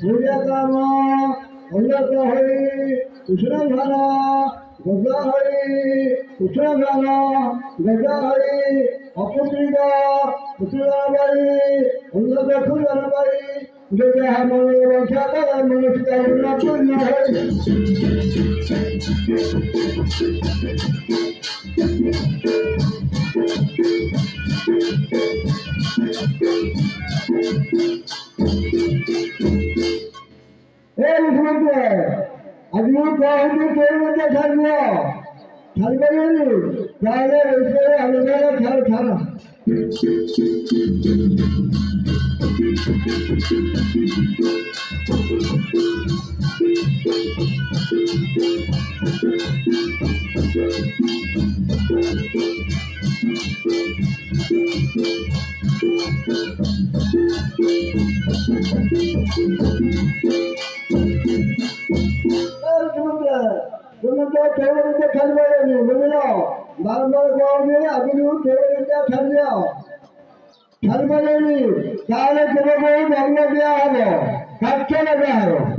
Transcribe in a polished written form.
सूर्यकाम उन्नत होई कृष्ण झाला गजा होई कृष्ण झाला गजा होई अपुत्रिका पुतळाबाई उन्नत फुलबाई गजा हा मनोय वंशाचा मनुष्य उन्नत अजून काही केळमध्ये ठरलं ठरलं त्याला विषय अनुदान ठर ठरा ठेवण्याचे ठरवले म्हणून बारंबार गावने अभिनव ठेवण्याच्या ठरल्या ठरवलेली त्याला केवळ धर्म द्या हवं काठ्याला द्या हवं